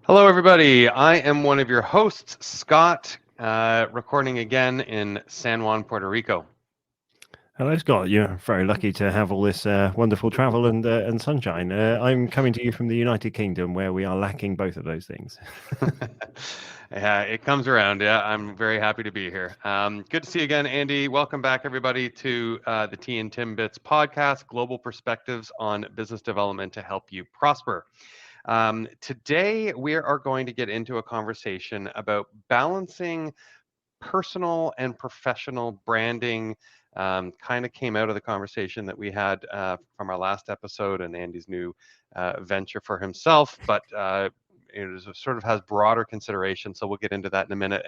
Hello, everybody. I am one of your hosts, Scott, recording again in San Juan, Puerto Rico. Hello, Scott. You're very lucky to have all this wonderful travel and sunshine. I'm coming to you from the United Kingdom, where we are lacking both of those things. Yeah, it comes around. Yeah, I'm very happy to be here. Good to see you again, Andy. Welcome back, everybody, to the T and Tim Bits podcast, Global Perspectives on Business Development to help you prosper. Today, we are going to get into a conversation about balancing personal and professional branding. Kind of came out of the conversation that we had from our last episode and Andy's new venture for himself, but it sort of has broader consideration. So we'll get into that in a minute.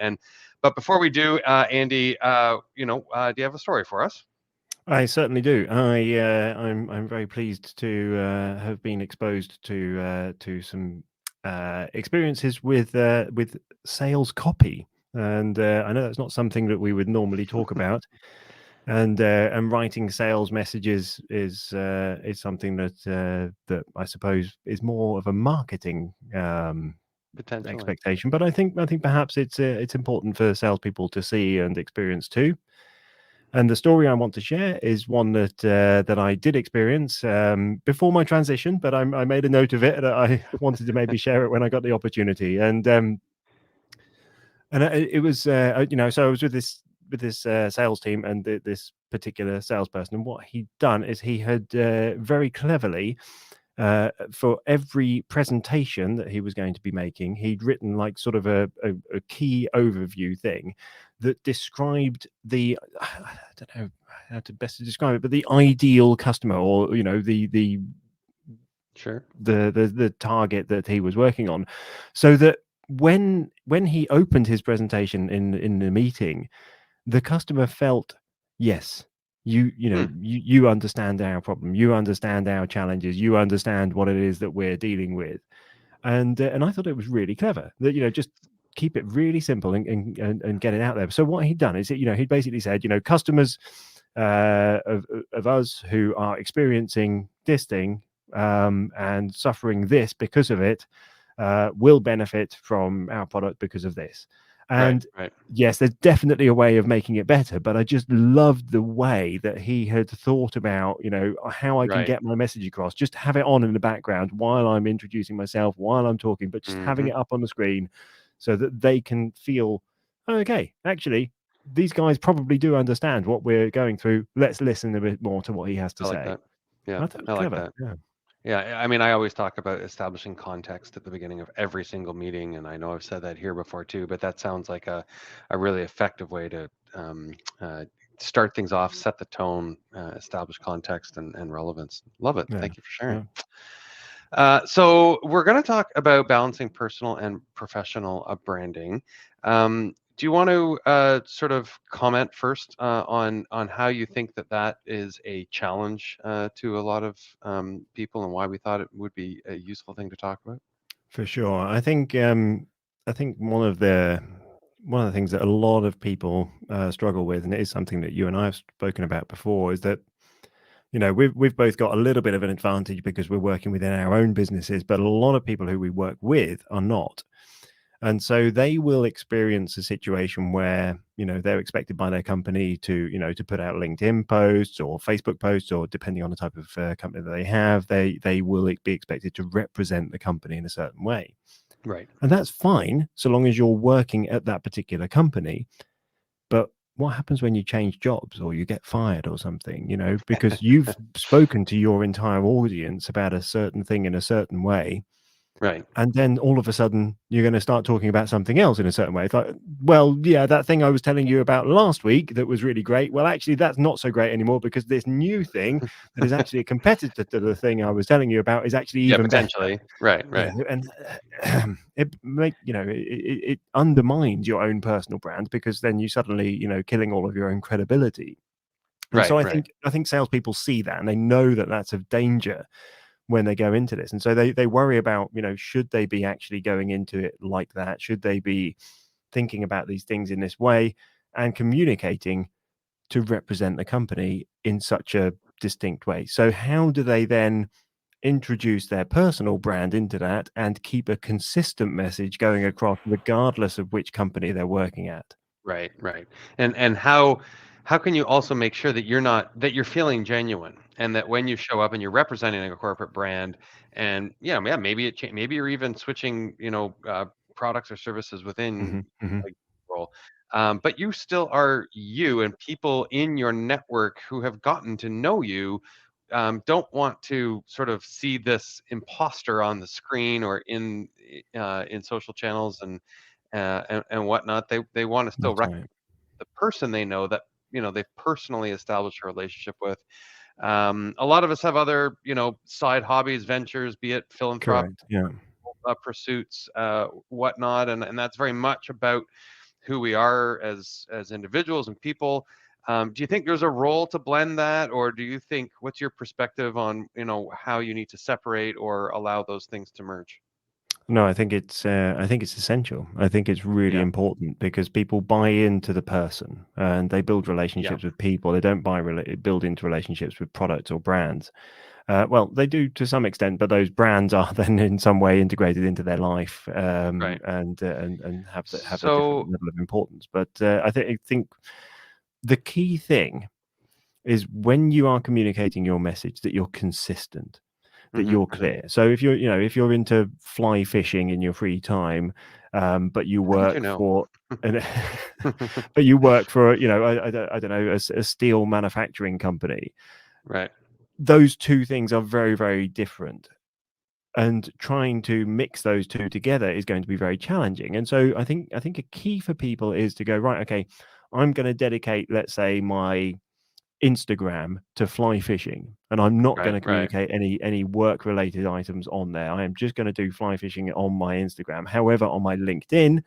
But before we do, Andy, do you have a story for us? I certainly do. I'm very pleased to have been exposed to some experiences with sales copy, and I know that's not something that we would normally talk about. And writing sales messages is something that I suppose is more of a marketing Potentially. expectation. But I think perhaps it's important for salespeople to see and experience too. And the story I want to share is one that I did experience before my transition, but I made a note of it that I wanted to maybe share it when I got the opportunity. And it was so I was with this sales team and this particular salesperson, and what he'd done is he had very cleverly for every presentation that he was going to be making, he'd written like sort of a key overview thing that described the I don't know how to best describe it, but the ideal customer, or the Sure. the target that he was working on, so that when he opened his presentation in the meeting, the customer felt, yes, you understand our problem, you understand our challenges, you understand what it is that we're dealing with. And I thought it was really clever that just keep it really simple and get it out there. So what he'd done is he'd basically said, customers of us who are experiencing this thing and suffering this because of it will benefit from our product because of this. Right. And Right. yes, there's definitely a way of making it better, but I just loved the way that he had thought about, how I can Right. get my message across. Just have it on in the background while I'm introducing myself, while I'm talking, but just having Hmm. it up on the screen so that they can feel, oh, okay, actually, these guys probably do understand what we're going through. Let's listen a bit more to what he has to I like say. that. Yeah, I thought it was I like clever. that. Yeah. Yeah, I mean, I always talk about establishing context at the beginning of every single meeting, and I know I've said that here before too, but that sounds like a really effective way to start things off, set the tone, establish context and relevance. Love it. Yeah. Thank you for sharing. Yeah. So we're going to talk about balancing personal and professional branding. Do you want to sort of comment first on how you think that is a challenge to a lot of people, and why we thought it would be a useful thing to talk about? For sure. I think one of the things that a lot of people struggle with, and it is something that you and I have spoken about before, is that we've both got a little bit of an advantage because we're working within our own businesses, but a lot of people who we work with are not. And so they will experience a situation where, they're expected by their company to put out LinkedIn posts or Facebook posts, or depending on the type of company that they have, they will be expected to represent the company in a certain way. Right. And that's fine so long as you're working at that particular company. But what happens when you change jobs or you get fired or something, because you've spoken to your entire audience about a certain thing in a certain way, Right. and then all of a sudden you're going to start talking about something else in a certain way. It's like, well, yeah, that thing I was telling you about last week that was really great, well, actually that's not so great anymore, because this new thing that is actually a competitor to the thing I was telling you about is actually Yeah, even better. potentially. Right. Right. And it undermines your own personal brand, because then you suddenly killing all of your own credibility. And so Right. I Right. think salespeople see that, and they know that that's of danger when they go into this. And so they worry about, should they be actually going into it like that? Should they be thinking about these things in this way and communicating to represent the company in such a distinct way? So how do they then introduce their personal brand into that, and keep a consistent message going across, regardless of which company they're working at. Right, right. And how can you also make sure that you're feeling genuine, and that when you show up and you're representing a corporate brand, and yeah, maybe maybe you're even switching, products or services within, Hmm. like, role, but you still are you, and people in your network who have gotten to know you, don't want to sort of see this imposter on the screen or in social channels and whatnot. They want to still That's recognize right. the person they know, that they've personally established a relationship with. A lot of us have other side hobbies, ventures, be it philanthropic Correct. Yeah. pursuits, whatnot, and that's very much about who we are as individuals and people. Do you think there's a role to blend that, or do you think, what's your perspective on how you need to separate or allow those things to merge? No, I think it's essential. I think it's really Yeah, important because people buy into the person and they build yeah, relationships with people. They don't build into relationships with products or brands. Well, they do to some extent, but those brands are then in some way integrated into their life, right. and have a different So, level of importance. But I think the key thing is when you are communicating your message that you're consistent, that mhm, you're mhm. clear. So if you're into fly fishing in your free time, but you How did you work know? for an but you work for I don't know, a steel manufacturing company, Right, those two things are very, very different. And trying to mix those two together is going to be very challenging. And so I think a key for people is to go, right, okay, I'm going to dedicate, let's say, my Instagram to fly fishing, and I'm not going right, to right. communicate any work related items on there. I am just going to do fly fishing on my Instagram. However, on my LinkedIn,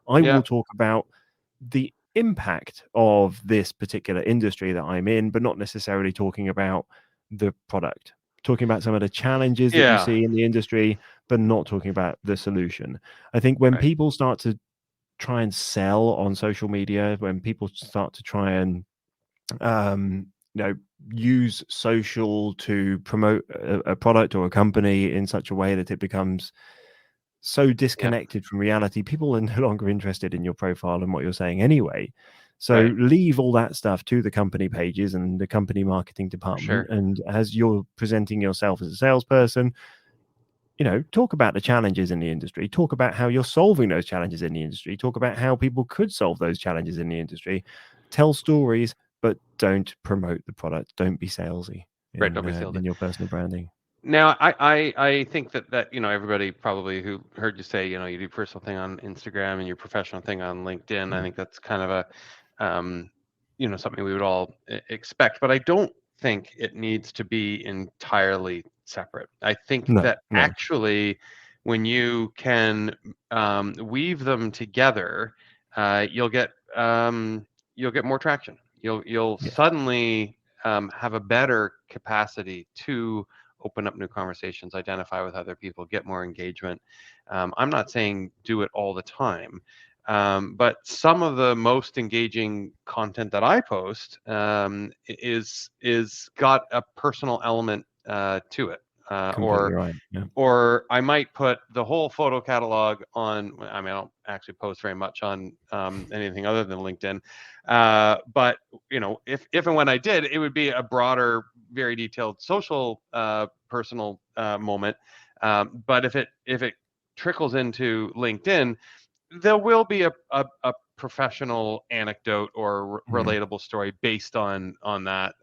I Yeah, will talk about the impact of this particular industry that I'm in, but not necessarily talking about the product. Talking about some of the challenges that you yeah, see in the industry, but not talking about the solution. I think when right. people start to try and sell on social media, when people start to try and um, you know, use social to promote a product or a company in such a way that it becomes so Yeah, disconnected from reality, people are no longer interested in your profile and what you're saying anyway. So right, leave all that stuff to the company pages and the company marketing for department. sure. And as you're presenting yourself as a salesperson, talk about the challenges in the industry, talk about how you're solving those challenges in the industry, talk about how people could solve those challenges in the industry, tell stories, but don't promote the product. Don't be salesy Right, don't be salesy. in your personal branding. Now, I think that everybody probably who heard you say, you do personal thing on Instagram and your professional thing on LinkedIn. I Mm. think that's kind of um, something we would all expect, but I don't think it needs to be entirely separate. I think No, that no, actually, when you can weave them together, you'll get more traction. You'll yeah, suddenly have a better capacity to open up new conversations, identify with other people, get more engagement. I'm not saying do it all the time, but some of the most engaging content that I post is got a personal element to it, completely right. Yeah, or I might put the whole photo catalog on. I mean, I don't actually post very much on anything other than LinkedIn, but if and when I did, it would be a broader, very detailed social, personal moment. But if it trickles into LinkedIn, there will be a professional anecdote or mhm, relatable story based on that,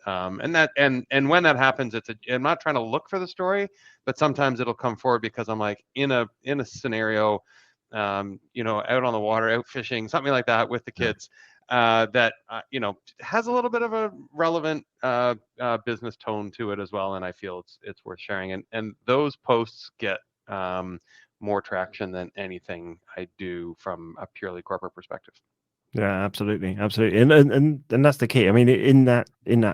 and when that happens, I'm not trying to look for the story, but sometimes it'll come forward because I'm like in a scenario, out on the water, out fishing, something like that with the yeah. kids, that has a little bit of a relevant business tone to it as well, and I feel it's worth sharing, and those posts get more traction than anything I do from a purely corporate perspective. Yeah, absolutely, absolutely, and that's the key. I mean, in that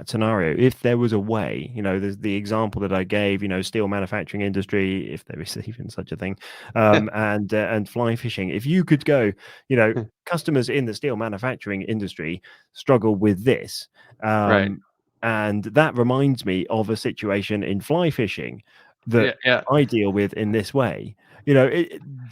scenario, if there was a way, there's the example that I gave, steel manufacturing industry, if there is even such a thing, and fly fishing. If you could go, customers in the steel manufacturing industry struggle with this, Right. and that reminds me of a situation in fly fishing. that Yeah. I deal with in this way.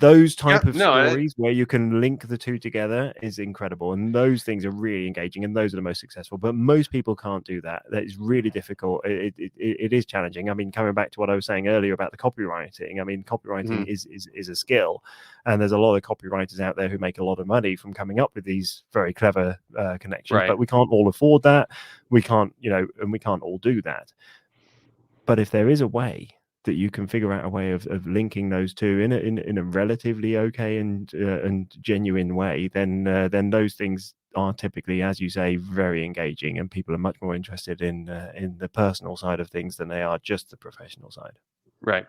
Those Yeah. type of No. stories where you can link the two together is incredible, and those things are really engaging, and those are the most successful. But most people can't do that. That is really difficult. It is challenging. I mean, coming back to what I was saying earlier about the copywriting, I mean, copywriting is a skill, and there's a lot of copywriters out there who make a lot of money from coming up with these very clever connections. Right. But we can't all afford that. We can't, and we can't all do that. But if there is a way that you can figure out a way of linking those two in a relatively okay and genuine way, then those things are typically, as you say, very engaging, and people are much more interested in the personal side of things than they are just the professional side. Right.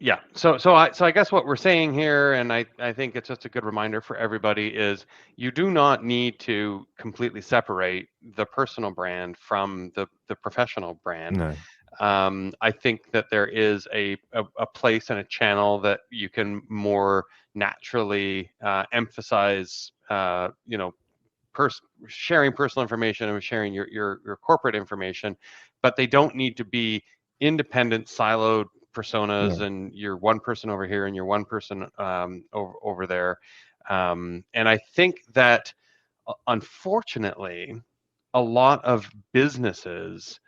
Yeah. So I guess what we're saying here, and I think it's just a good reminder for everybody, is you do not need to completely separate the personal brand from the professional brand. No. I think that there is a place and a channel that you can more naturally emphasize, sharing personal information and sharing your corporate information, but they don't need to be independent, siloed personas, No. and you're one person over here and you're one person over there. And I think that unfortunately, a lot of businesses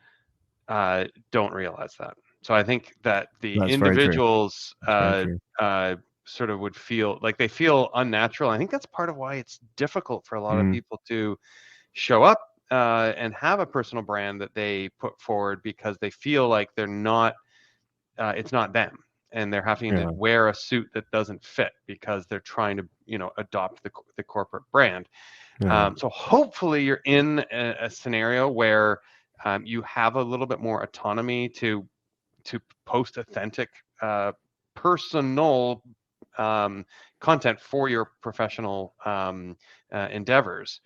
don't realize that. So I think that the That's very true. individuals That's very true. sort of would feel like they feel unnatural. I think that's part of why it's difficult for a lot of people to show up and have a personal brand that they put forward, because they feel like they're not, it's not them, and they're having to Yeah. wear a suit that doesn't fit because they're trying to, adopt the corporate brand. Yeah. So hopefully you're in a scenario where you have a little bit more autonomy to post authentic, personal content for your professional endeavors.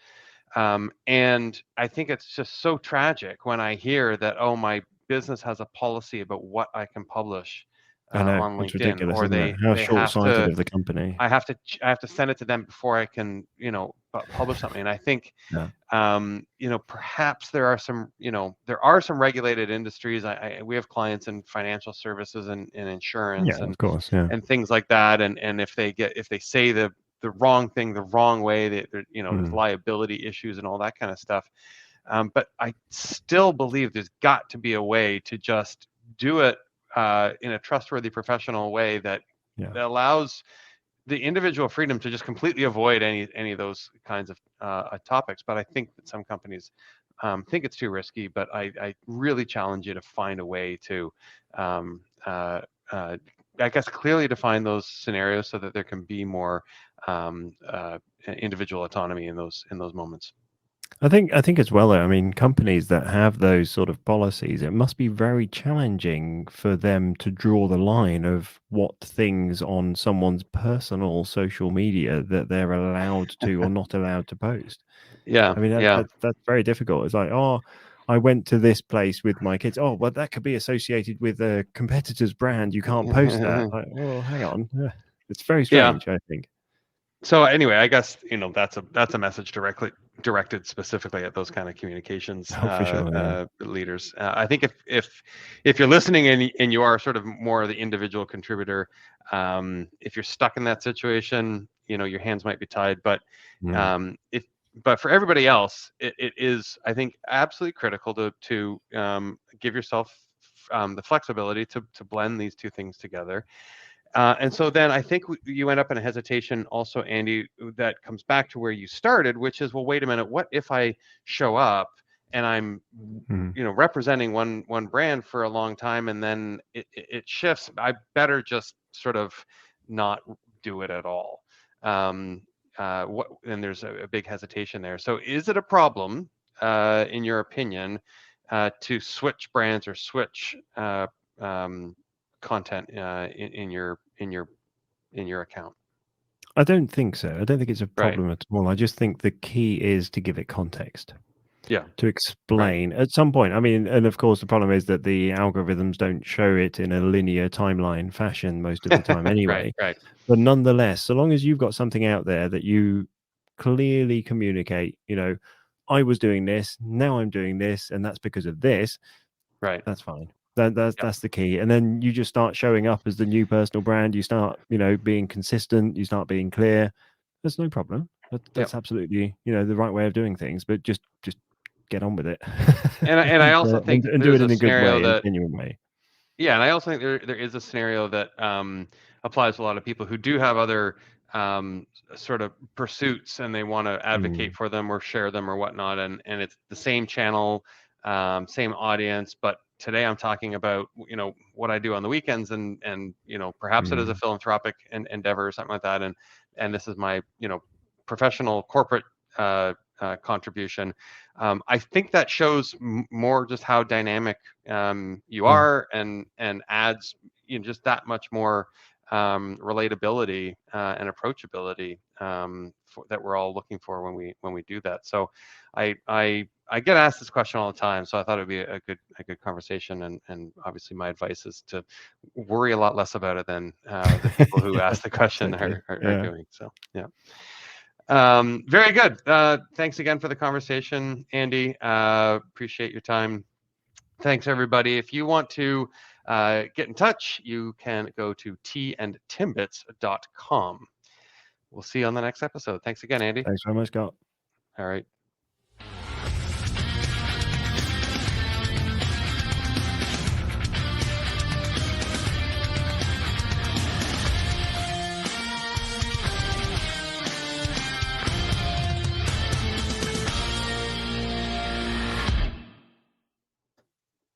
And I think it's just so tragic when I hear that, oh, my business has a policy about what I can publish I know. on It's LinkedIn, ridiculous, or isn't it? they How they have short-sighted to. of the company. I have to send it to them before I can, publish something. And I think, Yeah. perhaps there are some regulated industries. We have clients in financial services and insurance Yeah, of course. Yeah. and things like that. And if they say the wrong thing the wrong way, there's liability issues and all that kind of stuff. But I still believe there's got to be a way to just do it in a trustworthy, professional way that allows the individual freedom to just completely avoid any of those kinds of topics. But I think that some companies think it's too risky. But I really challenge you to find a way to, I guess, clearly define those scenarios so that there can be more individual autonomy in those moments. I think as well, though, I mean, companies that have those sort of policies, it must be very challenging for them to draw the line of what things on someone's personal social media that they're allowed to or not allowed to post. Yeah, I mean, yeah. that's very difficult. It's like, oh, I went to this place with my kids. Oh, well, that could be associated with a competitor's brand. You can't post that. Like, well, hang on. It's very Yeah. strange, I think. So anyway, I guess that's a message directed specifically at those kind of communications Oh, for sure. Yeah. leaders. I think if you're listening and you are sort of more of the individual contributor, if you're stuck in that situation, your hands might be tied. But Mm. but for everybody else, it is, I think, absolutely critical to give yourself the flexibility to blend these two things together. And so then I think you end up in a hesitation also, Andy, that comes back to where you started, which is, well, wait a minute, what if I show up and I'm, representing one brand for a long time, and then it shifts? I better just sort of not do it at all. And there's a big hesitation there. So is it a problem, in your opinion, to switch brands or switch content in your account? I don't think so. I don't think it's a Right. problem at all. I just think the key is to give it context, Yeah. to Right. explain at some point. I mean, and of course, the problem is that the algorithms don't show it in a linear timeline fashion most of the time Right. anyway. Right. But nonetheless, so long as you've got something out there that you clearly communicate, I was doing this, now I'm doing this, and that's because of this, Right. that's fine. Yep. That's the key. And then you just start showing up as the new personal brand. You start, being consistent. You start being clear. There's no problem. Yep. That's absolutely, the right way of doing things. But just get on with it, And I also think and do there's it a in a good scenario way, in a that, genuine way. yeah, and I also think there is a scenario that applies to a lot of people who do have other sort of pursuits, and they want to advocate Mm, for them or share them or whatnot, and it's the same channel, same audience, but today I'm talking about what I do on the weekends, and perhaps it is a mm, philanthropic endeavor or something like that, and this is my professional corporate contribution. I think that shows more just how dynamic you yeah. are, and adds just that much more relatability and approachability that we're all looking for when we do that. So I get asked this question all the time, so I thought it'd be a good conversation, and obviously my advice is to worry a lot less about it than the people who ask the question Totally. are Yeah. doing. So yeah. Very good. Thanks again for the conversation, Andy. Appreciate your time. Thanks, everybody. If you want to get in touch, you can go to tandtimbits.com. We'll see you on the next episode. Thanks again, Andy. Thanks very much, Scott. All right.